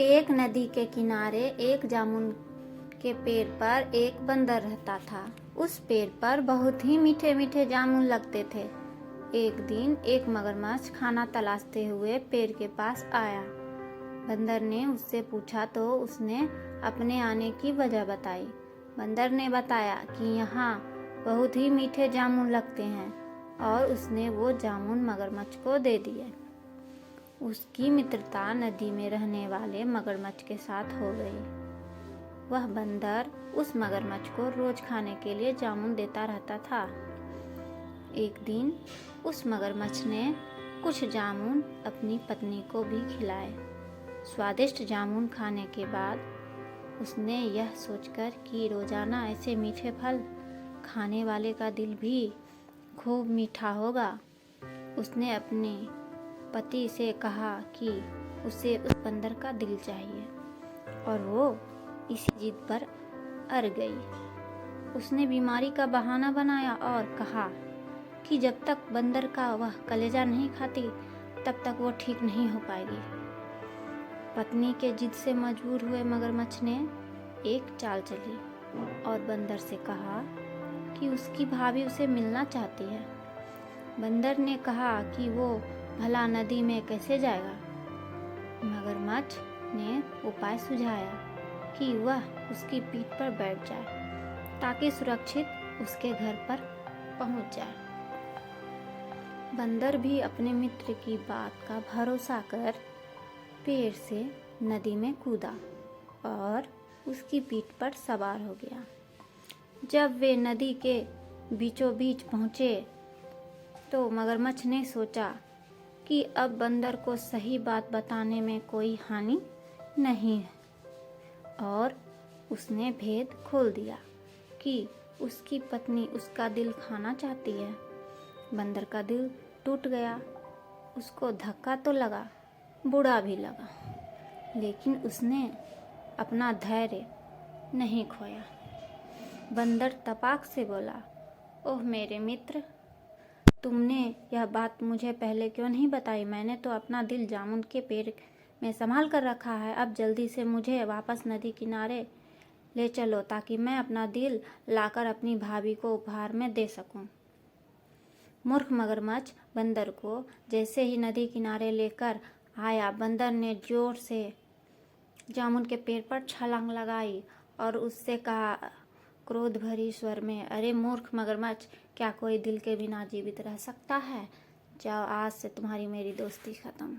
एक नदी के किनारे एक जामुन के पेड़ पर एक बंदर रहता था। उस पेड़ पर बहुत ही मीठे मीठे जामुन लगते थे। एक दिन एक मगरमच्छ खाना तलाशते हुए पेड़ के पास आया। बंदर ने उससे पूछा तो उसने अपने आने की वजह बताई। बंदर ने बताया कि यहाँ बहुत ही मीठे जामुन लगते हैं और उसने वो जामुन मगरमच्छ को दे दिए। उसकी मित्रता नदी में रहने वाले मगरमच्छ के साथ हो गई। वह बंदर उस मगरमच्छ को रोज खाने के लिए जामुन देता रहता था। एक दिन उस मगरमच्छ ने कुछ जामुन अपनी पत्नी को भी खिलाए। स्वादिष्ट जामुन खाने के बाद उसने यह सोचकर कि रोजाना ऐसे मीठे फल खाने वाले का दिल भी खूब मीठा होगा, उसने अपने पति से कहा कि उसे उस बंदर का दिल चाहिए और वो इसी जिद पर अड़ गई। उसने बीमारी का बहाना बनाया और कहा कि जब तक बंदर का वह कलेजा नहीं खाती तब तक वो ठीक नहीं हो पाएगी। पत्नी के जिद से मजबूर हुए मगरमच्छ ने एक चाल चली और बंदर से कहा कि उसकी भाभी उसे मिलना चाहती है। बंदर ने कहा कि वो भला नदी में कैसे जाएगा। मगरमच्छ ने उपाय सुझाया कि वह उसकी पीठ पर बैठ जाए ताकि सुरक्षित उसके घर पर पहुंच जाए। बंदर भी अपने मित्र की बात का भरोसा कर पेड़ से नदी में कूदा और उसकी पीठ पर सवार हो गया। जब वे नदी के बीचों बीच पहुंचे तो मगरमच्छ ने सोचा कि अब बंदर को सही बात बताने में कोई हानि नहीं है और उसने भेद खोल दिया कि उसकी पत्नी उसका दिल खाना चाहती है। बंदर का दिल टूट गया। उसको धक्का तो लगा, बुरा भी लगा, लेकिन उसने अपना धैर्य नहीं खोया। बंदर तपाक से बोला, ओह मेरे मित्र, तुमने यह बात मुझे पहले क्यों नहीं बताई? मैंने तो अपना दिल जामुन के पेड़ में संभाल कर रखा है। अब जल्दी से मुझे वापस नदी किनारे ले चलो ताकि मैं अपना दिल लाकर अपनी भाभी को उपहार में दे सकूं। मूर्ख मगरमच्छ बंदर को जैसे ही नदी किनारे लेकर आया, बंदर ने जोर से जामुन के पेड़ पर छलांग लगाई और उससे कहा क्रोध भरी स्वर में, अरे मूर्ख मगरमच्छ, क्या कोई दिल के बिना जीवित रह सकता है? जाओ, आज से तुम्हारी मेरी दोस्ती खत्म।